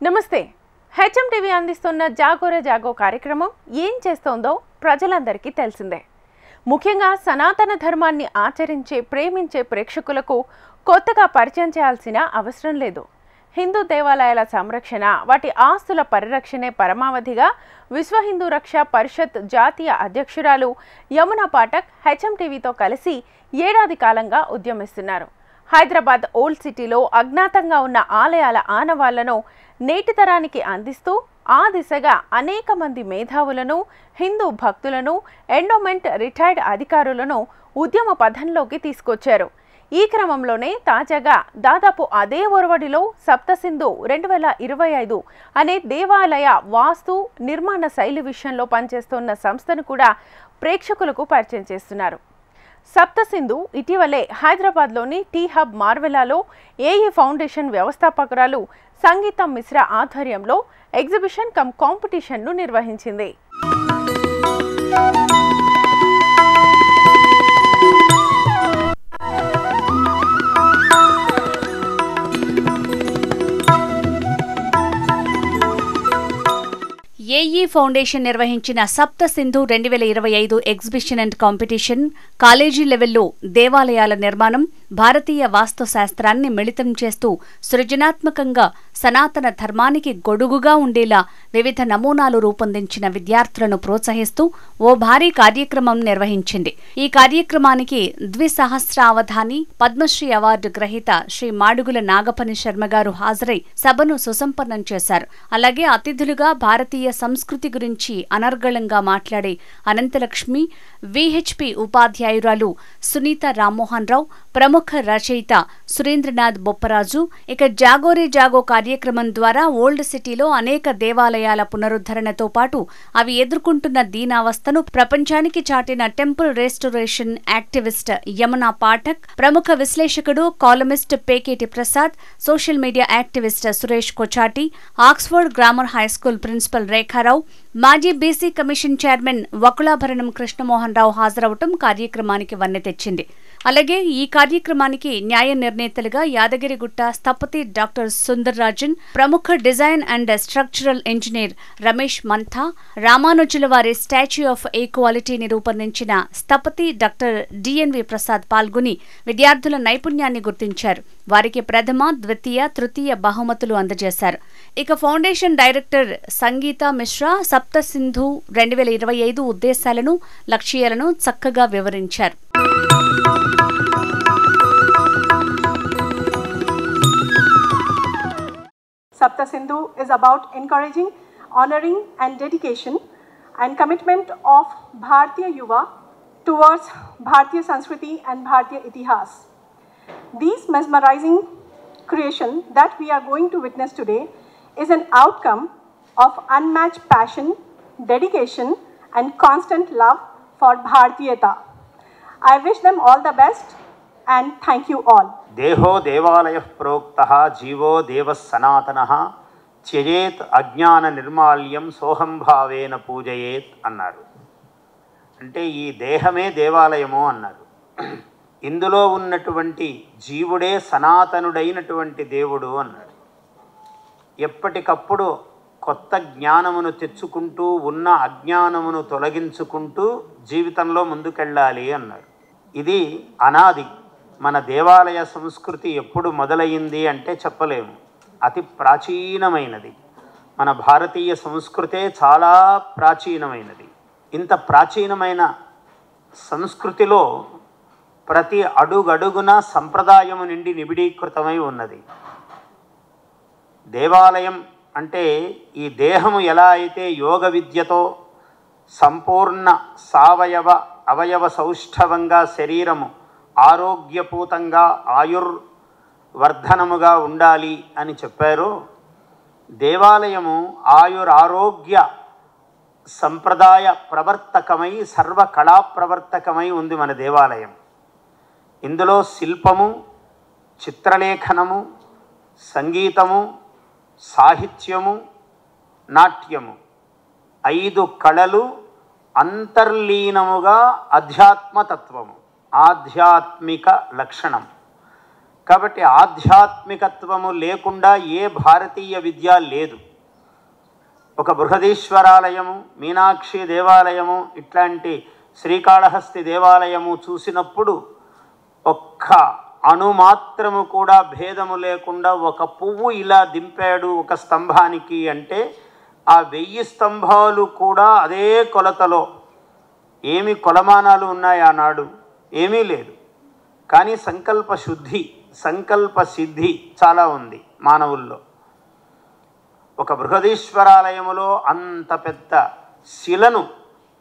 నమస్తే. HM TV అందిస్తున్న జాగోరే జాగో కార్యక్రమం ఏం చేస్తోందో ప్రజలందరికీ తెలిసిందే. ముఖ్యంగా సనాతన ధర్మాన్ని ఆచరించే ప్రేమించే ప్రేక్షకులకు కొత్తగా పరిచయం చేయాల్సిన అవసరం లేదు. హిందూ దేవాలయాల సంరక్షణ, వాటి ఆస్తుల పరిరక్షణే పరమావధిగా విశ్వ హిందూ రక్షా పరిషత్ జాతీయ అధ్యక్షురాలు యమునా పాఠక్ హెచ్ఎం టీవీతో కలిసి ఏడాది కాలంగా ఉద్యమిస్తున్నారు. హైదరాబాద్ ఓల్డ్ సిటీలో అజ్ఞాతంగా ఉన్న ఆలయాల ఆనవాళ్లను నేటి తరానికి అందిస్తూ ఆ దిశగా అనేక మంది మేధావులను, హిందూ భక్తులను, ఎండోమెంట్ రిటైర్డ్ అధికారులను ఉద్యమ పథంలోకి తీసుకొచ్చారు. ఈ క్రమంలోనే తాజాగా దాదాపు అదే ఒరవడిలో సప్తసింధు 2025 అనే దేవాలయ వాస్తు నిర్మాణ శైలి విషయంలో పనిచేస్తున్న సంస్థను కూడా ప్రేక్షకులకు పరిచయం చేస్తున్నారు. సప్తసింధు ఇటీవలే హైదరాబాద్లోని టీ హబ్ మార్వెలాలో ఏఈ ఫౌండేషన్ వ్యవస్థాపకురాలు సంగీత మిశ్రా ఆధ్వర్యంలో ఎగ్జిబిషన్ కమ్ కాంపిటీషన్ను నిర్వహించింది. ఏఈ ఫౌండేషన్ నిర్వహించిన Sapta Sindhu 2025 exhibition and competition college లెవెల్లో దేవాలయాల నిర్మాణం, భారతీయ వాస్తు శాస్త్రాన్ని మిళితం చేస్తూ సృజనాత్మకంగా సనాతన ధర్మానికి గొడుగుగా ఉండేలా వివిధ నమూనాలు రూపొందించిన విద్యార్థులను ప్రోత్సహిస్తూ ఓ భారీ కార్యక్రమం నిర్వహించింది. ఈ కార్యక్రమానికి ద్విసహస్రావధాని పద్మశ్రీ అవార్డు గ్రహీత శ్రీ మాడుగుల నాగపని శర్మ గారు హాజరై సభను సుసంపన్నం చేశారు. అలాగే అతిథులుగా భారతీయ సంస్కృతి గురించి అనర్గళంగా మాట్లాడే అనంతలక్ష్మి, విహెచ్పి ఉపాధ్యాయురాలు సునీత రామ్మోహన్ రావు, ప్రముఖ రచయిత సురేంద్రనాథ్ బొప్పరాజు ఇక జాగోరే జాగో కార్యక్రమం ద్వారా ఓల్డ్ సిటీలో అనేక దేవాలయాల పునరుద్ధరణతో పాటు అవి ఎదుర్కొంటున్న దీనావస్థను ప్రపంచానికి చాటిన temple restoration activist Yamuna Pathak, ప్రముఖ విశ్లేషకుడు columnist Peketi Prasad, social media activist Suresh కొచాటి, Oxford grammar high school principal రేఖారావు, మాజీ BC commission chairman Vakulabharanam Krishnamohan రావు హాజరవటం కార్యక్రమానికి వన్నె తెచ్చింది. అలాగే ఈ కార్యక్రమానికి న్యాయ నిర్ణేతలుగా యాదగిరిగుట్ట స్థపతి డాక్టర్ సుందర్రాజన్, ప్రముఖ design and structural engineer Ramesh Mantha, రామానుజుల వారి స్టాచ్యూ ఆఫ్ ఈక్వాలిటీని రూపొందించిన స్థపతి డాక్టర్ డిఎన్వి ప్రసాద్ పాల్గొని విద్యార్థుల నైపుణ్యాన్ని గుర్తించారు. వారికి ప్రథమ, ద్వితీయ, తృతీయ బహుమతులు అందజేశారు. ఇక ఫౌండేషన్ డైరెక్టర్ సంగీత మిశ్రా సప్తసింధు 2025 ఉద్దేశాలను, లక్ష్యాలను చక్కగా వివరించారు. Saptasindhu is about encouraging, honoring and dedication and commitment of Bharatiya Yuva towards Bharatiya Sanskriti and Bharatiya Itihas. These mesmerizing creation that we are going to witness today is an outcome of unmatched passion, dedication and constant love for Bharatiyata. I wish them all the best and thank you all. దేహో దేవాలయ ప్రోక్తః GO దేవ సనాతనః త్యజేత్ అజ్ఞాన నిర్మాల్యం సోహంభావేన పూజయేత్ అన్నారు. అంటే ఈ దేహమే దేవాలయము అన్నారు. ఇందులో ఉన్నటువంటి జీవుడే సనాతనుడైనటువంటి దేవుడు అన్నారు. ఎప్పటికప్పుడు కొత్త జ్ఞానమును తెచ్చుకుంటూ ఉన్న అజ్ఞానమును తొలగించుకుంటూ జీవితంలో ముందుకెళ్ళాలి అన్నారు. ఇది అనాది. మన దేవాలయ సంస్కృతి ఎప్పుడు మొదలైంది అంటే చెప్పలేము. అతి ప్రాచీనమైనది. మన భారతీయ సంస్కృతే చాలా ప్రాచీనమైనది. ఇంత ప్రాచీనమైన సంస్కృతిలో ప్రతి అడుగడుగున సంప్రదాయము నుండి నిబిడీకృతమై ఉన్నది. దేవాలయం అంటే ఈ దేహము ఎలా అయితే యోగ విద్యతో సంపూర్ణ సావయవ అవయవ సౌష్ఠవంగా శరీరము ఆరోగ్యపూతంగా ఆయుర్వర్ధనముగా ఉండాలి అని చెప్పారో, దేవాలయము ఆయురారోగ్య సంప్రదాయ ప్రవర్తకమై సర్వకళా ప్రవర్తకమై ఉంది మన దేవాలయం. ఇందులో శిల్పము, చిత్రలేఖనము, సంగీతము, సాహిత్యము, నాట్యము 5 కళలు అంతర్లీనముగా అధ్యాత్మతత్వము, ఆధ్యాత్మిక లక్షణం కాబట్టి ఆధ్యాత్మికత్వము లేకుండా ఏ భారతీయ విద్య లేదు. ఒక బృహదీశ్వరాలయము, మీనాక్షి దేవాలయము, ఇట్లాంటి శ్రీకాళహస్తి దేవాలయము చూసినప్పుడు ఒక్క అణుమాత్రము కూడా భేదము లేకుండా ఒక పువ్వు ఇలా దింపాడు ఒక స్తంభానికి అంటే ఆ 1000 స్తంభాలు కూడా అదే కొలతలో. ఏమి కొలమానాలు ఉన్నాయి ఆనాడు? ఏమీ లేదు. కానీ సంకల్ప శుద్ధి, సంకల్ప సిద్ధి చాలా ఉంది మానవుల్లో. ఒక బృహదీశ్వరాలయములో అంత పెద్ద శిలను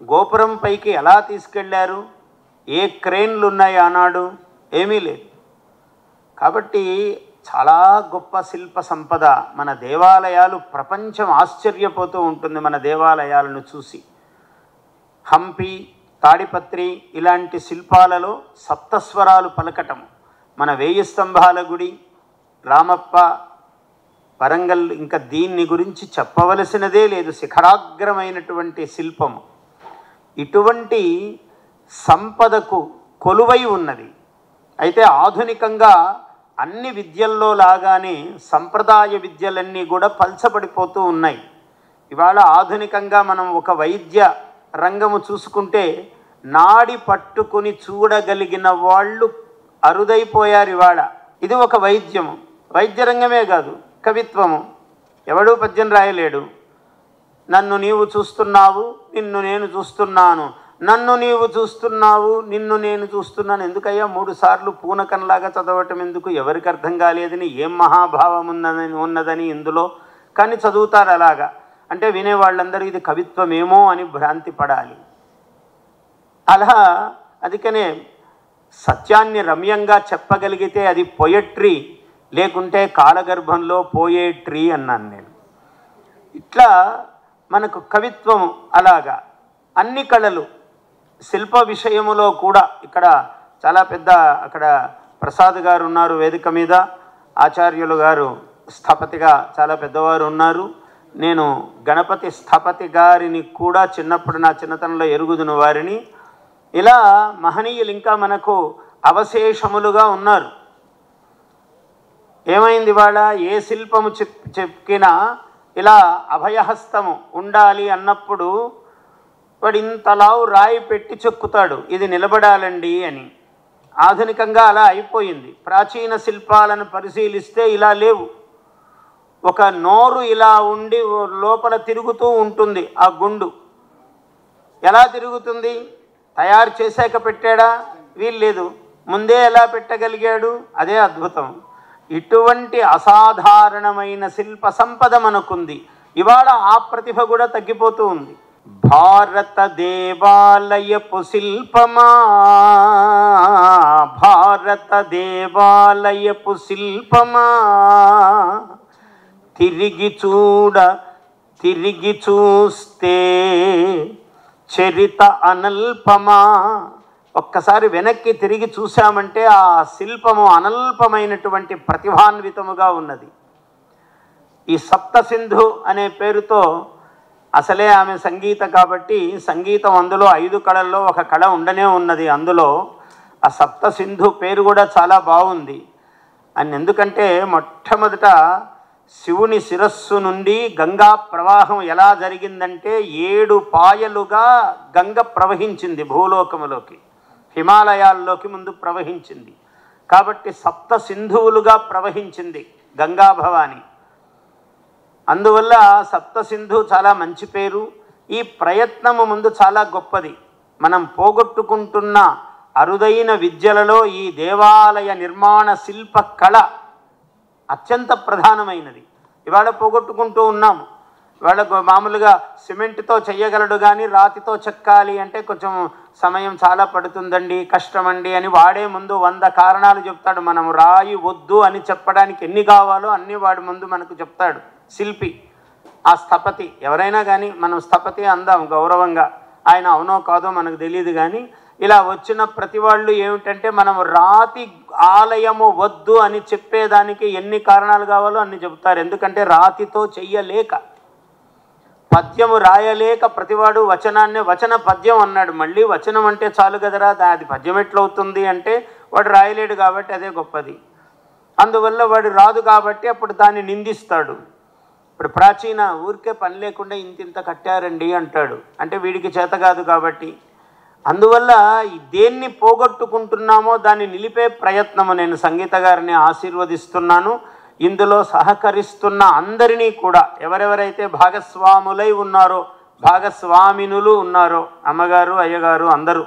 గోపురం పైకి ఎలా తీసుకెళ్లారు? ఏ క్రేన్లు ఉన్నాయి ఆనాడు? ఏమీ లేదు. కాబట్టి చాలా గొప్ప శిల్ప సంపద మన దేవాలయాలు. ప్రపంచం ఆశ్చర్యపోతూ ఉంటుంది మన దేవాలయాలను చూసి. హంపి, తాడిపత్రి ఇలాంటి శిల్పాలలో సప్తస్వరాలు పలకటము, మన 1000 స్తంభాల గుడి, రామప్ప, వరంగల్, ఇంకా దీన్ని గురించి చెప్పవలసినదే లేదు. శిఖరాగ్రమైనటువంటి శిల్పము. ఇటువంటి సంపదకు కొలువై ఉన్నది. అయితే ఆధునికంగా అన్ని విద్యల్లో లాగానే సంప్రదాయ విద్యలన్నీ కూడా పల్చబడిపోతూ ఉన్నాయి. ఇవాళ ఆధునికంగా మనం ఒక వైద్య రంగము చూసుకుంటే నాడి పట్టుకుని చూడగలిగిన వాళ్ళు అరుదైపోయారు ఇవాళ. ఇది ఒక వైద్యము. వైద్య రంగమే కాదు, కవిత్వము. ఎవడూ పద్యం రాయలేడు. నన్ను నీవు చూస్తున్నావు, నిన్ను నేను చూస్తున్నాను, నన్ను నీవు చూస్తున్నావు, నిన్ను నేను చూస్తున్నాను. ఎందుకయ్యా 3 సార్లు పూనకంలాగా చదవటం ఎందుకు? ఎవరికి అర్థం కాలేదని, ఏం మహాభావం ఉన్నదని ఇందులో. కానీ చదువుతారు అలాగా. అంటే వినేవాళ్ళందరూ ఇది కవిత్వమేమో అని భ్రాంతి పడాలి. అలా అందుకనే సత్యాన్ని రమ్యంగా చెప్పగలిగితే అది పొయట్రీ, లేకుంటే కాలగర్భంలో పోయేట్రీ అన్నాను నేను. ఇట్లా మనకు కవిత్వము అలాగా. అన్ని కళలు, శిల్ప విషయములో కూడా ఇక్కడ చాలా పెద్ద, అక్కడ ప్రసాద్ గారు ఉన్నారు వేదిక మీద, ఆచార్యులు గారు స్థపతిగా చాలా పెద్దవారు ఉన్నారు. నేను గణపతి స్థపతి గారిని కూడా చిన్నప్పుడు నా చిన్నతనంలో ఎరుగుదును వారిని. ఇలా మహనీయులు ఇంకా మనకు అవశేషములుగా ఉన్నారు. ఏమైంది వాళ్ళ? ఏ శిల్పము చెక్కినా ఇలా అభయహస్తము ఉండాలి అన్నప్పుడు వాడు ఇంతలావు రాయి పెట్టి చెక్కుతాడు, ఇది నిలబడాలండి అని. ఆధునికంగా అలా అయిపోయింది. ప్రాచీన శిల్పాలను పరిశీలిస్తే ఇలా లేవు. ఒక నోరు ఇలా ఉండి లోపల తిరుగుతూ ఉంటుంది. ఆ గుండు ఎలా తిరుగుతుంది? తయారు చేశాక పెట్టాడా? వీల్లేదు. ముందే ఎలా పెట్టగలిగాడు? అదే అద్భుతం. ఇటువంటి అసాధారణమైన శిల్ప సంపద మనకుంది. ఇవాళ ఆ ప్రతిభ కూడా తగ్గిపోతూ ఉంది. భారత దేవాలయపు శిల్పమా, భారత దేవాలయపు శిల్పమా, తిరిగి చూస్తే చరిత అనల్పమా. ఒక్కసారి వెనక్కి తిరిగి చూశామంటే ఆ శిల్పము అనల్పమైనటువంటి ప్రతిభాన్వితముగా ఉన్నది. ఈ సప్తసింధు అనే పేరుతో, అసలే ఆమె సంగీత కాబట్టి సంగీతం అందులో 5 కళల్లో ఒక కళ ఉండనే ఉన్నది. అందులో ఆ సప్తసింధు పేరు కూడా చాలా బాగుంది అని. ఎందుకంటే మొట్టమొదట శివుని శిరస్సు నుండి గంగా ప్రవాహం ఎలా జరిగిందంటే 7 పాయలుగా గంగ ప్రవహించింది భూలోకములోకి, హిమాలయాల్లోకి ముందు ప్రవహించింది. కాబట్టి సప్త సింధువులుగా ప్రవహించింది గంగా భవాని. అందువల్ల సప్తసింధు చాలా మంచి పేరు. ఈ ప్రయత్నము ముందు చాలా గొప్పది. మనం పోగొట్టుకుంటున్న అరుదైన విద్యలలో ఈ దేవాలయ నిర్మాణ శిల్ప కళ అత్యంత ప్రధానమైనది. ఇవాళ పోగొట్టుకుంటూ ఉన్నాము. ఇవాళ మామూలుగా సిమెంట్తో చెయ్యగలడు కానీ రాతితో చెక్కాలి అంటే కొంచెం సమయం చాలా పడుతుందండి, కష్టమండి అని వాడే ముందు 100 కారణాలు చెప్తాడు. మనం రాయి వద్దు అని చెప్పడానికి ఎన్ని కావాలో అన్ని వాడి ముందు మనకు చెప్తాడు శిల్పి. ఆ స్థపతి ఎవరైనా కానీ మనం స్థపతి అందాం గౌరవంగా. ఆయన అవునో కాదో మనకు తెలియదు కానీ ఇలా వచ్చిన ప్రతి వాళ్ళు ఏమిటంటే మనం రాతి ఆలయము వద్దు అని చెప్పేదానికి ఎన్ని కారణాలు కావాలో అన్ని చెబుతారు. ఎందుకంటే రాతితో చెయ్యలేక, పద్యము రాయలేక ప్రతివాడు వచనాన్ని వచన పద్యం అన్నాడు. మళ్ళీ వచనం అంటే చాలు కదరా, అది పద్యం ఎట్లవుతుంది అంటే వాడు రాయలేడు కాబట్టి అదే గొప్పది. అందువల్ల వాడు రాదు కాబట్టి అప్పుడు దాన్ని నిందిస్తాడు. ఇప్పుడు ప్రాచీన ఊరికే పని లేకుండా ఇంత కట్టారండి అంటాడు, అంటే వీడికి చేత కాదు కాబట్టి. అందువల్ల దేన్ని పోగొట్టుకుంటున్నామో దాన్ని నిలిపే ప్రయత్నము నేను సంగీత గారిని ఆశీర్వదిస్తున్నాను. ఇందులో సహకరిస్తున్న అందరినీ కూడా, ఎవరెవరైతే భాగస్వాములై ఉన్నారో, భాగస్వామినులు ఉన్నారో, అమ్మగారు అయ్యగారు అందరూ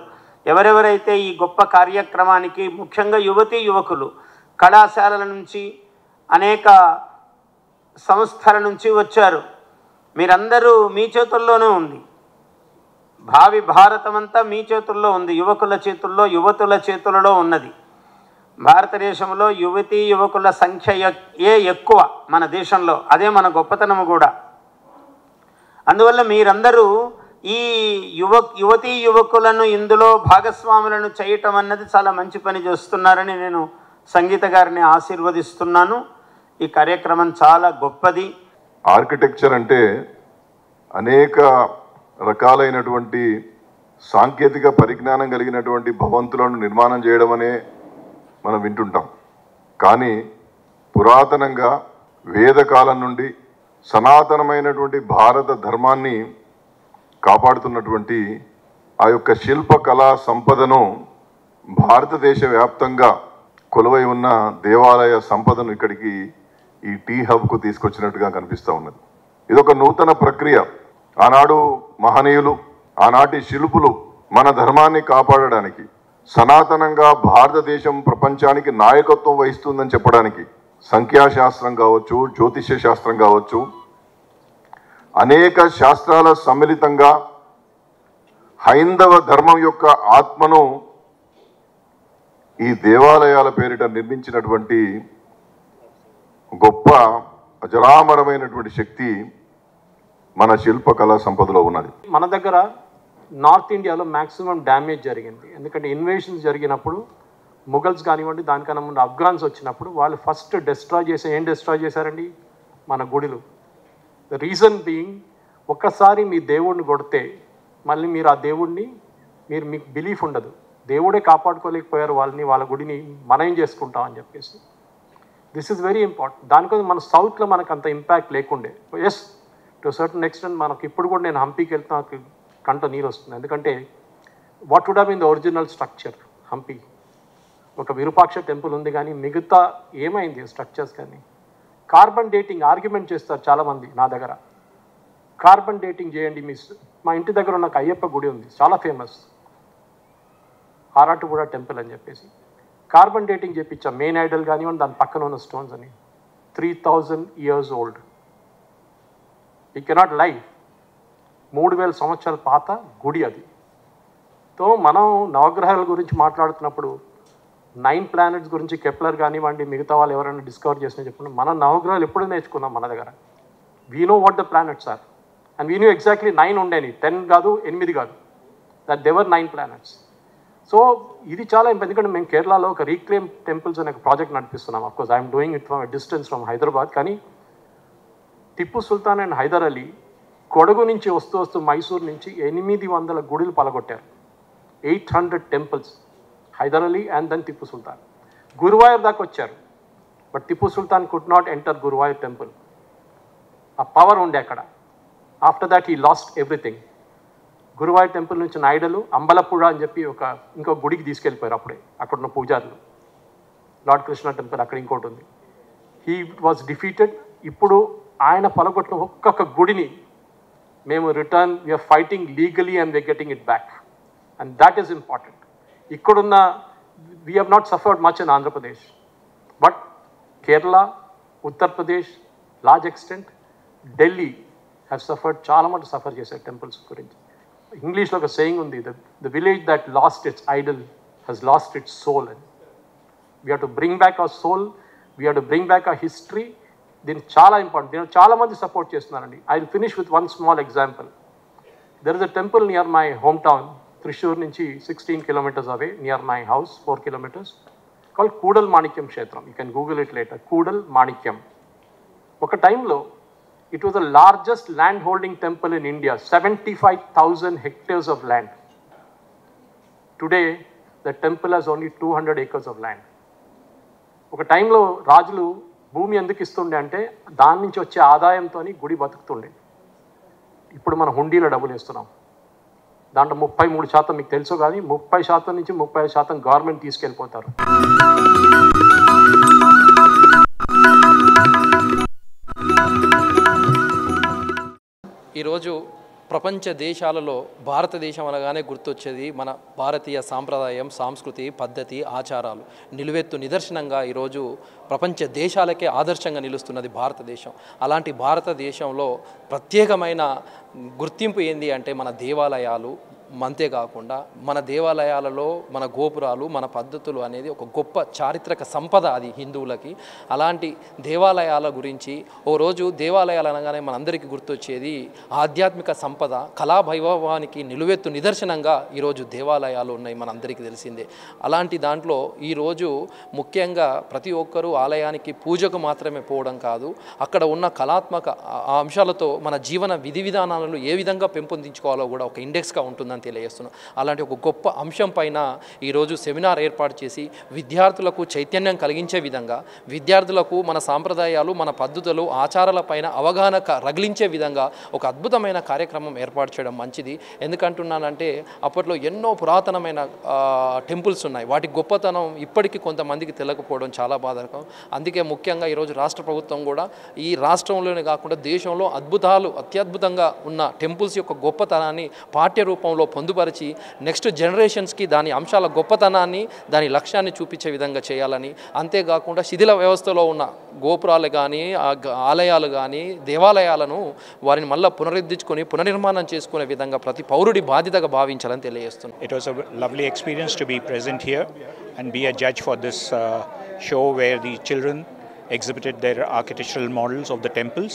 ఎవరెవరైతే ఈ గొప్ప కార్యక్రమానికి, ముఖ్యంగా యువతీ యువకులు కళాశాలల నుంచి అనేక సంస్థల నుంచి వచ్చారు, మీరందరూ మీ చేతుల్లోనే ఉంది. భావి భారతం అంతా మీ చేతుల్లో ఉంది, యువకుల చేతుల్లో, యువతుల చేతులలో ఉన్నది. భారతదేశంలో యువతీ యువకుల సంఖ్య ఎక్కువ మన దేశంలో, అదే మన గొప్పతనము కూడా. అందువల్ల మీరందరూ ఈ యువతీ యువకులను ఇందులో భాగస్వాములను చేయటం అన్నది చాలా మంచి పని చేస్తున్నారని నేను సంగీత గారిని ఆశీర్వదిస్తున్నాను. ఈ కార్యక్రమం చాలా గొప్పది. ఆర్కిటెక్చర్ అంటే అనేక రకాలైనటువంటి సాంకేతిక పరిజ్ఞానం కలిగినటువంటి భవంతులను నిర్మాణం చేయడం అనే మనం వింటుంటాం. కానీ పురాతనంగా వేదకాలం నుండి సనాతనమైనటువంటి భారత ధర్మాన్ని కాపాడుతున్నటువంటి ఆ యొక్క శిల్పకళా సంపదను భారతదేశ వ్యాప్తంగా కొలువై ఉన్న దేవాలయ సంపదను ఇక్కడికి ఈ టీ హబ్కు తీసుకొచ్చినట్టుగా కనిపిస్తూ ఉన్నది. ఇదొక నూతన ప్రక్రియ. ఆనాడు మహనీయులు, ఆనాటి శిల్పులు మన ధర్మాన్ని కాపాడడానికి, సనాతనంగా భారతదేశం ప్రపంచానికి నాయకత్వం వహిస్తుందని చెప్పడానికి సంఖ్యాశాస్త్రం కావచ్చు, జ్యోతిష్య శాస్త్రం కావచ్చు, అనేక శాస్త్రాల సమ్మిళితంగా హైందవ ధర్మం యొక్క ఆత్మను ఈ దేవాలయాల పేరిట నిర్మించినటువంటి గొప్ప అజరామరమైనటువంటి శక్తి మన శిల్పకళా సంపదలో ఉన్నది. మన దగ్గర నార్త్ ఇండియాలో మ్యాక్సిమం డ్యామేజ్ జరిగింది. ఎందుకంటే ఇన్వేషన్స్ జరిగినప్పుడు ముఘల్స్ కానివ్వండి, దానికన్నా ముందు అఫ్ఘాన్స్ వచ్చినప్పుడు వాళ్ళు ఫస్ట్ ఏం డిస్ట్రాయ్ చేశారండి? మన గుడిలు. ద రీజన్ బీయింగ్, ఒక్కసారి మీ దేవుడిని కొడితే మళ్ళీ మీరు ఆ దేవుడిని మీకు బిలీఫ్ ఉండదు. దేవుడే కాపాడుకోలేకపోయారు వాళ్ళని, వాళ్ళ గుడిని మనం ఏం చేసుకుంటాం అని చెప్పేసి. This is very important. దానికోసం మన సౌత్లో మనకు అంత ఇంపాక్ట్ లేకుండే. ఎస్, టు సర్టన్ ఎక్స్టెంట్ మనకు ఇప్పుడు కూడా నేను హంపీకి వెళ్తే నాకు కంట నీరు వస్తుంది. ఎందుకంటే what would have been the original structure Hampi? ఒక విరూపాక్ష టెంపుల్ ఉంది, కానీ మిగతా ఏమైంది స్ట్రక్చర్స్? కానీ కార్బన్ డేటింగ్ ఆర్గ్యుమెంట్ చేస్తారు చాలామంది నా దగ్గర. కార్బన్ డేటింగ్ చేయండి. మా ఇంటి దగ్గర ఉన్న అయ్యప్ప గుడి ఉంది, చాలా ఫేమస్, ఆరాటుగూడ టెంపుల్ అని చెప్పేసి. కార్బన్ డేటింగ్ చేయించాం. మెయిన్ ఐడల్ కానివ్వండి, దాని పక్కన ఉన్న స్టోన్స్ అని 3000 years old. యూ కెనాట్ లై. 3000 సంవత్సరాల పాత గుడి అది. తో మనం నవగ్రహాల గురించి మాట్లాడుతున్నప్పుడు 9 planets గురించి కెప్లర్ కానివ్వండి, మిగతా వాళ్ళు ఎవరైనా డిస్కవర్ చేసినా చెప్పండి, మనం నవగ్రహాలు ఎప్పుడు నేర్చుకున్నాం మన దగ్గర. We know what the planets are and we know exactly 9 ఉండేవి, 10 కాదు, 8 కాదు. That they were 9 planets. సో ఇది చాలా ఎందుకంటే మేము కేరళలో ఒక రీక్లెయిమ్ టెంపుల్స్ అనే ప్రాజెక్ట్ నడిపిస్తున్నాం. Of course I'm doing it from distance from Hyderabad. కానీ టిప్పు సుల్తాన్ అండ్ హైదర్ అలీ కొడగు నుంచి వస్తూ మైసూర్ నుంచి 800 గుడులు పలగొట్టారు. 800 temples. Hyder Ali and then Tipu Sultan. Guruvayur దాకా వచ్చారు, but Tipu Sultan could not enter Guruvayur temple. ఆ పవర్ ఉండే అక్కడ. After that he lost everything. Guruvayur temple నుంచి నాయుడలు అంబలపుడ అని చెప్పి ఇంకో గుడికి తీసుకెళ్ళిపోయారు అప్పుడే, అక్కడ ఉన్న పూజారులు. లార్డ్ కృష్ణ టెంపుల్ అక్కడ ఇంకోటి ఉంది. He was defeated. ఇప్పుడు ఆయన పలగొట్టిన ఒక్కొక్క గుడిని మేము return, we are fighting legally and we are getting it back. And that is important. ఇక్కడున్న we have not suffered much in Andhra Pradesh, but Kerala, Uttar Pradesh, large extent, Delhi have suffered, చాలా మంది సఫర్ చేశారు టెంపుల్స్ గురించి. ఇంగ్లీష్లో ఒక సేయింగ్ ఉంది, the village that lost its idol has lost its soul. అని we have to bring back our soul, we have to bring back our history. దీనికి చాలా ఇంపార్టెంట్. దీన్ని చాలామంది సపోర్ట్ చేస్తున్నారండి. I will finish with one small example. There is a temple near my home town, Thrissur నుంచి 16 kilometers away, near my house 4 kilometers, called Koodal Manikyam క్షేత్రం. You can Google it later. Koodal మాణిక్యం. ఒక టైంలో it was the largest land holding temple in India, 75,000 hectares of land. Today, the temple has only 200 acres of land. ఒక టైంలో రాజులు భూమి ఎందుకు ఇస్తుండే అంటే దాని నుంచి వచ్చే ఆదాయంతో గుడి బతుకుతుండే. ఇప్పుడు మనం హుండీలో డబ్బులు ఇస్తున్నాం. దాంట్లో 33% మీకు తెలుసు కానీ 30% నుంచి 35% గవర్నమెంట్ తీసుకెళ్ళిపోతారు. ఈరోజు ప్రపంచ దేశాలలో భారతదేశం అనగానే గుర్తొచ్చేది మన భారతీయ సాంప్రదాయం, సంస్కృతి, పద్ధతి, ఆచారాలు నిలువెత్తు నిదర్శనంగా ఈరోజు ప్రపంచ దేశాలకే ఆదర్శంగా నిలుస్తున్నది భారతదేశం. అలాంటి భారతదేశంలో ప్రత్యేకమైన గుర్తింపు ఏంది అంటే మన దేవాలయాలు. అంతేకాకుండా మన దేవాలయాలలో మన గోపురాలు, మన పద్ధతులు అనేది ఒక గొప్ప చారిత్రక సంపద అది హిందువులకి. అలాంటి దేవాలయాల గురించి ఓ రోజు దేవాలయాలు అనగానే మనందరికీ గుర్తొచ్చేది ఆధ్యాత్మిక సంపద, కళావైభవానికి నిలువెత్తు నిదర్శనంగా ఈరోజు దేవాలయాలు ఉన్నాయి, మనందరికీ తెలిసిందే. అలాంటి దాంట్లో ఈరోజు ముఖ్యంగా ప్రతి ఒక్కరూ ఆలయానికి పూజకు మాత్రమే పోవడం కాదు, అక్కడ ఉన్న కళాత్మక అంశాలతో మన జీవన విధి విధానాలను ఏ విధంగా పెంపొందించుకోవాలో కూడా ఒక ఇండెక్స్గా ఉంటుందని తెలియజేస్తున్నాం. అలాంటి ఒక గొప్ప అంశం పైన ఈరోజు సెమినార్ ఏర్పాటు చేసి విద్యార్థులకు చైతన్యం కలిగించే విధంగా, విద్యార్థులకు మన సాంప్రదాయాలు, మన పద్ధతులు, ఆచారాలపైన అవగాహన రగిలించే విధంగా ఒక అద్భుతమైన కార్యక్రమం ఏర్పాటు చేయడం మంచిది. ఎందుకంటున్నానంటే అప్పట్లో ఎన్నో పురాతనమైన టెంపుల్స్ ఉన్నాయి, వాటి గొప్పతనం ఇప్పటికీ కొంతమందికి తెలియకపోవడం చాలా బాధాకరం. అందుకే ముఖ్యంగా ఈరోజు రాష్ట్ర ప్రభుత్వం కూడా ఈ రాష్ట్రంలోనే కాకుండా దేశంలో అత్యద్భుతంగా ఉన్న టెంపుల్స్ యొక్క గొప్పతనాన్ని పాఠ్య రూపంలో పొందుపరిచి నెక్స్ట్ జనరేషన్స్కి దాని అంశాల గొప్పతనాన్ని, దాని లక్ష్యాన్ని చూపించే విధంగా చేయాలని, అంతేకాకుండా శిథిల వ్యవస్థలో ఉన్న గోపురాలు కానీ, ఆలయాలు కానీ, దేవాలయాలను వారిని మళ్ళీ పునరుద్ధరించుకొని పునర్నిర్మాణం చేసుకునే విధంగా ప్రతి పౌరుడి బాధ్యతగా భావించాలని తెలియజేస్తున్నాను. It was a lovely experience to be present here and be a judge for this show where the children exhibited their architectural models of the temples,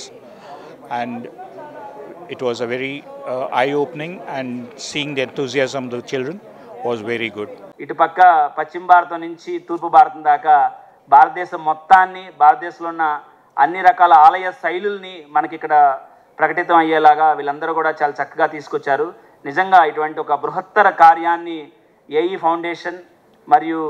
and it was a very eye-opening, and seeing the enthusiasm of the children was very good. ఇటుపక్క పశ్చిమ భారతం నుంచి తూర్పు భారతం దాకా భారతదేశం మొత్తాన్ని, భారతదేశంలో ఉన్న అన్ని రకాల ఆలయ శైలుల్ని మనకి ఇక్కడ ప్రకటితం అయ్యేలాగా వీళ్ళందరూ కూడా చాలా చక్కగా తీసుకొచ్చారు. నిజంగా ఇటువంటి ఒక బృహత్తర కార్యాన్ని ఏఈ ఫౌండేషన్ మరియు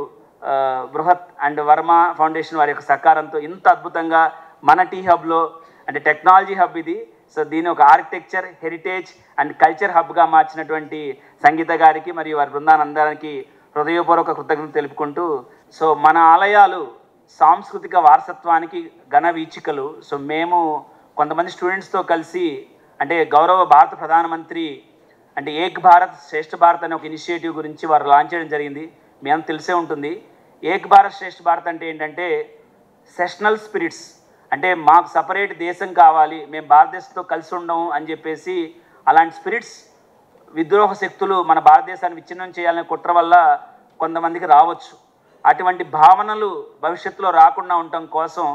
బృహత్ అండ్ వర్మ ఫౌండేషన్ వారి యొక్క సహకారంతో ఇంత అద్భుతంగా మన టీ హబ్లో, అంటే టెక్నాలజీ హబ్ ఇది, సో దీని ఒక ఆర్కిటెక్చర్, హెరిటేజ్ అండ్ కల్చర్ హబ్గా మార్చినటువంటి సంగీత గారికి మరియు వారి బృందానందరికి హృదయపూర్వక కృతజ్ఞతలు తెలుపుకుంటూ, సో మన ఆలయాలు సాంస్కృతిక వారసత్వానికి ఘన వీచికలు. సో మేము కొంతమంది స్టూడెంట్స్తో కలిసి, అంటే గౌరవ భారత ప్రధానమంత్రి అంటే ఏక్ భారత్ శ్రేష్ఠ భారత్ అనే ఒక ఇనిషియేటివ్ గురించి వారు లాంచ్ చేయడం జరిగింది. మీ అంతా తెలిసే ఉంటుంది. ఏక్ భారత్ శ్రేష్ఠ భారత్ అంటే ఏంటంటే సెషనల్ స్పిరిట్స్, అంటే మాకు సపరేట్ దేశం కావాలి, మేము భారతదేశంతో కలిసి ఉండము అని చెప్పేసి అలాంటి స్పిరిట్స్, విద్రోహ శక్తులు మన భారతదేశాన్ని విచ్ఛిన్నం చేయాలనే కుట్ర వల్ల కొంతమందికి రావచ్చు. అటువంటి భావనలు భవిష్యత్తులో రాకుండా ఉండటం కోసం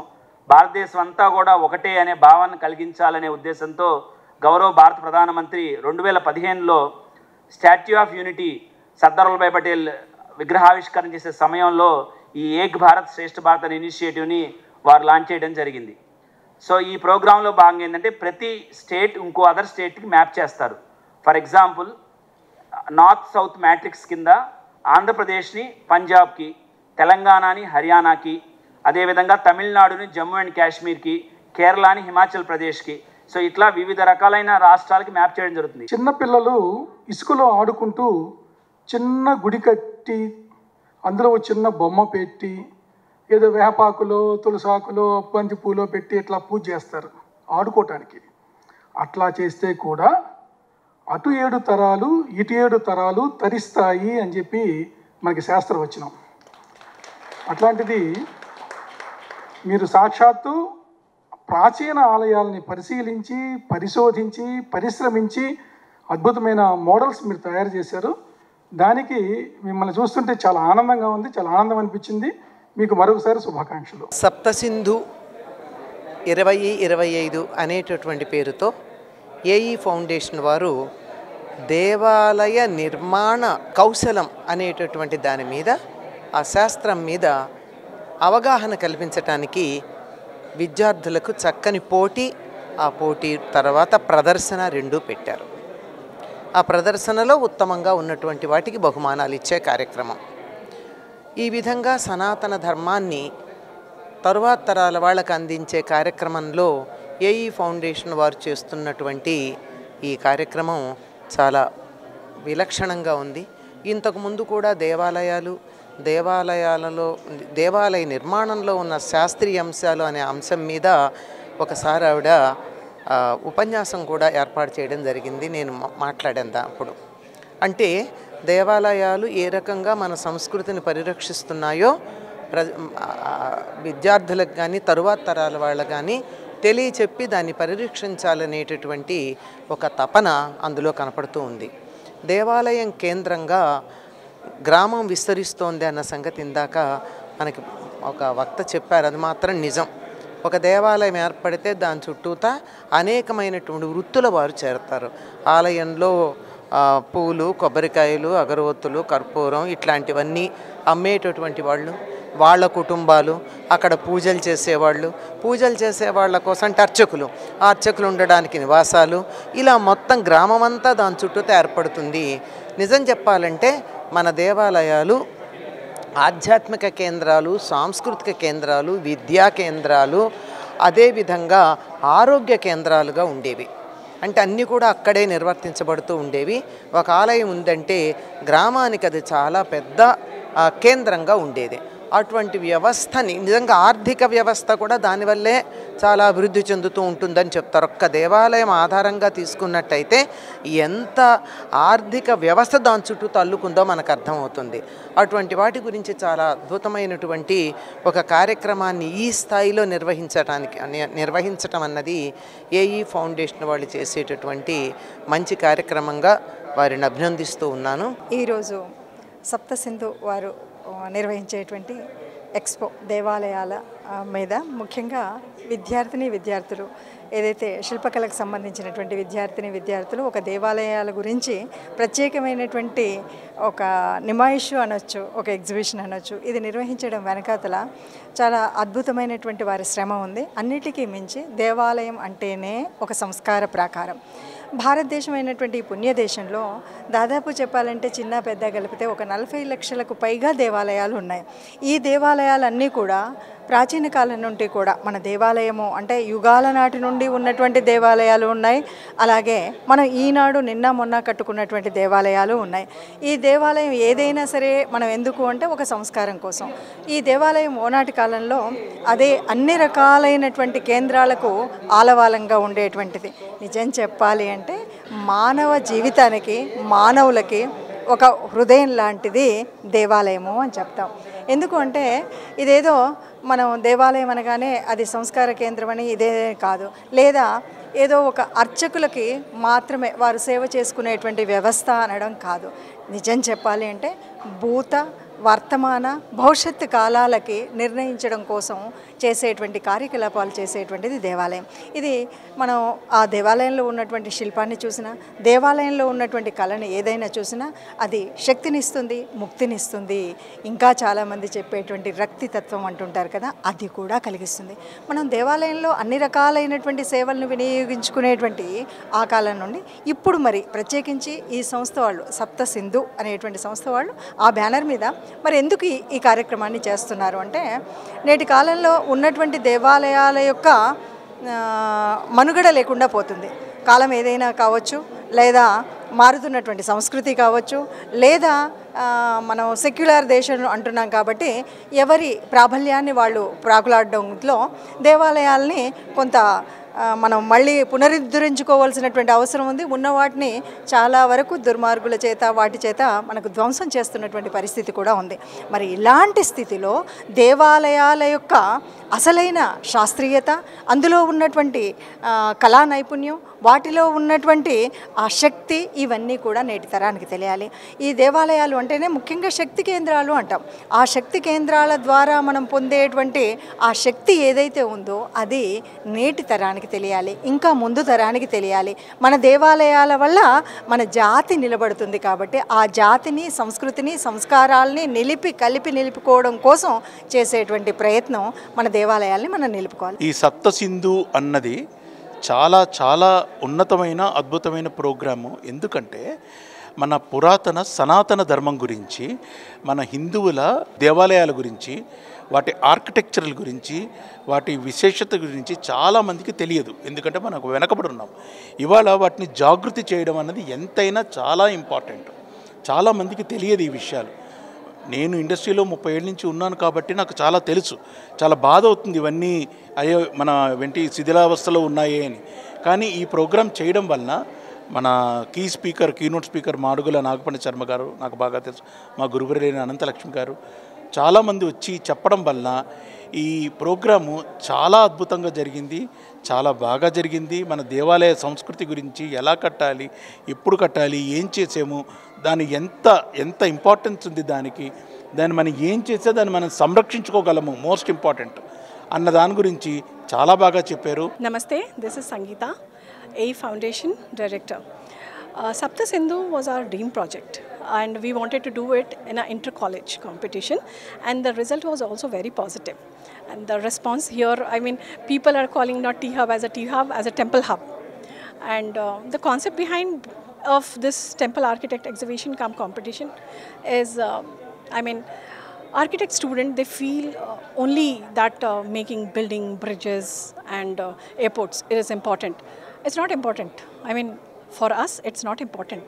భారతదేశం అంతా కూడా ఒకటే అనే భావన కలిగించాలనే ఉద్దేశంతో గౌరవ భారత ప్రధానమంత్రి 2015లో statue of unity Sardar Vallabhbhai Patel విగ్రహావిష్కరణ చేసే సమయంలో ఈ ఏక్ భారత్ శ్రేష్ఠ భారత్ అనే ఇనిషియేటివ్ని వారు లాంచ్ చేయడం జరిగింది. సో ఈ ప్రోగ్రాంలో భాగంగా ఏంటంటే ప్రతి స్టేట్ ఇంకో అదర్ స్టేట్కి మ్యాప్ చేస్తారు. For example north south matrix కింద ఆంధ్రప్రదేశ్ని పంజాబ్కి, తెలంగాణని హర్యానాకి, అదేవిధంగా తమిళనాడుని జమ్మూ అండ్ కాశ్మీర్కి, కేరళని హిమాచల్ ప్రదేశ్కి, సో ఇట్లా వివిధ రకాలైన రాష్ట్రాలకి మ్యాప్ చేయడం జరుగుతుంది. చిన్నపిల్లలు ఇసుకలో ఆడుకుంటూ చిన్న గుడి కట్టి అందులో చిన్న బొమ్మ పెట్టి ఏదో వేపాకులో, తులసాకులో, బంతి పూలో పెట్టి ఇట్లా పూజ చేస్తారు ఆడుకోవటానికి. అట్లా చేస్తే కూడా అటు 7 తరాలు ఇటు 7 తరాలు తరిస్తాయి అని చెప్పి మనకి శాస్త్రం వచ్చినాం. అట్లాంటిది మీరు సాక్షాత్తు ప్రాచీన ఆలయాలని పరిశీలించి, పరిశోధించి, పరిశ్రమించి అద్భుతమైన మోడల్స్ మీరు తయారు చేశారు. దానికి మిమ్మల్ని చూస్తుంటే చాలా ఆనందంగా ఉంది, చాలా ఆనందం అనిపించింది. మీకు మరొకసారి శుభాకాంక్షలు. సప్తసింధు 2025 అనేటటువంటి పేరుతో ఏఈ ఫౌండేషన్ వారు దేవాలయ నిర్మాణ కౌశలం అనేటటువంటి దాని మీద, ఆ శాస్త్రం మీద అవగాహన కల్పించటానికి విద్యార్థులకు చక్కని పోటీ, ఆ పోటీ తర్వాత ప్రదర్శన 2 పెట్టారు. ఆ ప్రదర్శనలో ఉత్తమంగా ఉన్నటువంటి వాటికి బహుమానాలు ఇచ్చే కార్యక్రమం. ఈ విధంగా సనాతన ధర్మాన్ని తరువాత తరాల వాళ్ళకు అందించే కార్యక్రమంలో ఏఈ ఫౌండేషన్ వారు చేస్తున్నటువంటి ఈ కార్యక్రమం చాలా విలక్షణంగా ఉంది. ఇంతకుముందు కూడా దేవాలయ నిర్మాణంలో ఉన్న శాస్త్రీయ అంశాలు అనే అంశం మీద ఒకసారి ఆవిడ ఉపన్యాసం కూడా ఏర్పాటు చేయడం జరిగింది. నేను మాట్లాడాను అప్పుడు. అంటే దేవాలయాలు ఏ రకంగా మన సంస్కృతిని పరిరక్షిస్తున్నాయో విద్యార్థులకు కానీ తరువాత తరాల వాళ్ళకు కానీ తెలియచెప్పి దాన్ని పరిరక్షించాలనేటటువంటి ఒక తపన అందులో కనపడుతూ ఉంది. దేవాలయం కేంద్రంగా గ్రామం విస్తరిస్తోంది అన్న సంగతి ఇందాక మనకి ఒక వక్త చెప్పారు. అది మాత్రం నిజం. ఒక దేవాలయం ఏర్పడితే దాని చుట్టూతా అనేకమైనటువంటి వృత్తుల వారు చేరతారు. ఆలయంలో పూలు, కొబ్బరికాయలు, అగరవత్తులు, కర్పూరం ఇట్లాంటివన్నీ అమ్మేటటువంటి వాళ్ళు, వాళ్ళ కుటుంబాలు, అక్కడ పూజలు చేసేవాళ్ళ కోసం అర్చకులు ఉండడానికి నివాసాలు, ఇలా మొత్తం గ్రామం అంతా దాని చుట్టూతో ఏర్పడుతుంది. నిజం చెప్పాలంటే మన దేవాలయాలు ఆధ్యాత్మిక కేంద్రాలు, సాంస్కృతిక కేంద్రాలు, విద్యా కేంద్రాలు, అదేవిధంగా ఆరోగ్య కేంద్రాలుగా ఉండేవి. అంటే అన్నీ కూడా అక్కడే నిర్వర్తించబడుతూ ఉండేవి. ఒక ఆలయం ఉందంటే గ్రామానికి అది చాలా పెద్ద కేంద్రంగా ఉండేది. అటువంటి వ్యవస్థని నిజంగా ఆర్థిక వ్యవస్థ కూడా దానివల్లే చాలా అభివృద్ధి చెందుతూ ఉంటుందని చెప్తారు. ఒక్క దేవాలయం ఆధారంగా తీసుకున్నట్టయితే ఎంత ఆర్థిక వ్యవస్థ దాని చుట్టూ తల్లుకుందో మనకు అర్థమవుతుంది. అటువంటి వాటి గురించి చాలా అద్భుతమైనటువంటి ఒక కార్యక్రమాన్ని ఈ స్థాయిలో నిర్వహించటం అన్నది ఏఈ ఫౌండేషన్ వాళ్ళు చేసేటటువంటి మంచి కార్యక్రమంగా వారిని అభినందిస్తూ ఉన్నాను. ఈరోజు సప్తసింధు వారు నిర్వహించేటువంటి ఎక్స్పో దేవాలయాల మీద ముఖ్యంగా విద్యార్థులు ఏదైతే శిల్పకళకు సంబంధించినటువంటి విద్యార్థులు ఒక దేవాలయాల గురించి ప్రత్యేకమైనటువంటి ఒక నిమాయిషు అనొచ్చు, ఒక ఎగ్జిబిషన్ అనొచ్చు. ఇది నిర్వహించడం వెనకాతల చాలా అద్భుతమైనటువంటి వారి శ్రమ ఉంది. అన్నిటికీ మించి దేవాలయం అంటేనే ఒక సంస్కార ప్రాకారం. భారతదేశం అయినటువంటి ఈ పుణ్యదేశంలో దాదాపు చెప్పాలంటే చిన్న పెద్ద కలిపితే ఒక 40 లక్షలకు పైగా దేవాలయాలు ఉన్నాయి. ఈ దేవాలయాలన్నీ కూడా ప్రాచీన కాలం నుండి కూడా మన దేవాలయము అంటే యుగాల నాటి నుండి ఉన్నటువంటి దేవాలయాలు ఉన్నాయి. అలాగే మనం ఈనాడు నిన్న మొన్న కట్టుకున్నటువంటి దేవాలయాలు ఉన్నాయి. ఈ దేవాలయం ఏదైనా సరే మనం ఎందుకు అంటే ఒక సంస్కారం కోసం. ఈ దేవాలయం ఓనాటి కాలంలో అదే అన్ని రకాలైనటువంటి కేంద్రాలకు ఆలవాలంగా ఉండేటువంటిది. నిజం చెప్పాలి అంటే మానవ జీవితానికి మానవులకి ఒక హృదయం లాంటిది దేవాలయము అని చెప్తాం. ఎందుకు అంటే ఇదేదో మనం దేవాలయం అనగానే అది సంస్కార కేంద్రం అని ఇదే కాదు, లేదా ఏదో ఒక అర్చకులకి మాత్రమే వారు సేవ చేసుకునేటువంటి వ్యవస్థ అనడం కాదు. నిజం చెప్పాలి అంటే భూత వర్తమాన భవిష్యత్తు కాలాలకి నిర్ణయించడం కోసం చేసేటువంటి కార్యకలాపాలు చేసేటువంటిది దేవాలయం. ఇది మనం ఆ దేవాలయంలో ఉన్నటువంటి శిల్పాన్ని చూసినా, దేవాలయంలో ఉన్నటువంటి కళని ఏదైనా చూసినా అది శక్తినిస్తుంది, ముక్తినిస్తుంది. ఇంకా చాలామంది చెప్పేటువంటి రక్తితత్వం అంటుంటారు కదా, అది కూడా కలిగిస్తుంది. మనం దేవాలయంలో అన్ని రకాలైనటువంటి సేవలను వినియోగించుకునేటువంటి ఆ కాలం నుండి ఇప్పుడు మరి ప్రత్యేకించి ఈ సంస్థ వాళ్ళు సప్తసింధు అనేటువంటి సంస్థ వాళ్ళు ఆ బ్యానర్ మీద మరి ఎందుకు ఈ కార్యక్రమాన్ని చేస్తున్నారు అంటే నేటి కాలంలో ఉన్నటువంటి దేవాలయాల యొక్క మనుగడ లేకుండా పోతుంది. కాలం ఏదైనా కావచ్చు, లేదా మారుతున్నటువంటి సంస్కృతి కావచ్చు, లేదా మనం సెక్యులర్ దేశం అంటున్నాం కాబట్టి ఎవరి ప్రాబల్యాన్ని వాళ్ళు ప్రాకులాడడంలో దేవాలయాల్ని కొంత మనం మళ్ళీ పునరుద్ధరించుకోవాల్సినటువంటి అవసరం ఉంది. ఉన్న వాటిని చాలా వరకు దుర్మార్గుల చేత వాటి చేత మనకు ధ్వంసం చేస్తున్నటువంటి పరిస్థితి కూడా ఉంది. మరి ఇలాంటి స్థితిలో దేవాలయాల యొక్క అసలైన శాస్త్రీయత, అందులో ఉన్నటువంటి కళా నైపుణ్యం, వాటిలో ఉన్నటువంటి ఆ శక్తి, ఇవన్నీ కూడా నేటి తరానికి తెలియాలి. ఈ దేవాలయాలు అంటేనే ముఖ్యంగా శక్తి కేంద్రాలు అంటాం. ఆ శక్తి కేంద్రాల ద్వారా మనం పొందేటువంటి ఆ శక్తి ఏదైతే ఉందో అది నేటి తరానికి తెలియాలి, ఇంకా ముందు తరానికి తెలియాలి. మన దేవాలయాల వల్ల మన జాతి నిలబడుతుంది కాబట్టి ఆ జాతిని, సంస్కృతిని, సంస్కారాలని కలిపి నిలుపుకోవడం కోసం చేసేటువంటి ప్రయత్నం మన దేవాలయాల్ని మనం నిలుపుకోవాలి. ఈ సప్తసింధు అన్నది చాలా చాలా ఉన్నతమైన అద్భుతమైన ప్రోగ్రాము. ఎందుకంటే మన పురాతన సనాతన ధర్మం గురించి, మన హిందువుల దేవాలయాల గురించి, వాటి ఆర్కిటెక్చరల్ గురించి, వాటి విశేషత గురించి చాలామందికి తెలియదు. ఎందుకంటే మనకు వెనకబడి ఉన్నాం. ఇవాళ వాటిని జాగృతి చేయడం అన్నది ఎంతైనా చాలా ఇంపార్టెంట్. చాలామందికి తెలియదు ఈ విషయాలు. నేను ఇండస్ట్రీలో 30 ఏళ్ళ నుంచి ఉన్నాను కాబట్టి నాకు చాలా తెలుసు. చాలా బాధ అవుతుంది ఇవన్నీ అయ్యో మన వెంటి శిథిలావస్థలో ఉన్నాయే అని. కానీ ఈ ప్రోగ్రాం చేయడం వలన మన కీనోట్ స్పీకర్ మాడుగుల నాగపండి శర్మ గారు నాకు బాగా తెలుసు, మా గురువురైన అనంతలక్ష్మి గారు చాలామంది వచ్చి చెప్పడం వలన ఈ ప్రోగ్రాము చాలా అద్భుతంగా జరిగింది, చాలా బాగా జరిగింది. మన దేవాలయ సంస్కృతి గురించి ఎలా కట్టాలి, ఎప్పుడు కట్టాలి, ఏం చేసాము, దాని ఎంత ఇంపార్టెన్స్ ఉంది దాన్ని మనం ఏం చేస్తే దాన్ని మనం సంరక్షించుకోగలము మోస్ట్ ఇంపార్టెంట్ అన్న దాని గురించి చాలా బాగా చెప్పారు. Namaste, this is Sangeeta, A Foundation Director. Sapta Sindhu was our dream project and we wanted to do it in an inter-college competition, and the result was also very positive. And the response here, I mean, people are calling not Tea Hub as a Tea Hub, as a temple hub. And the concept behind of this temple architect exhibition cum competition is, architect student, they feel only that making building bridges and airports is important. It's not important. I mean, for us, it's not important.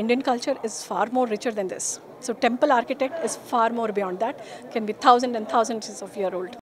Indian culture is far more richer than this. So temple architect is far more beyond that, can be thousands and thousands of years old.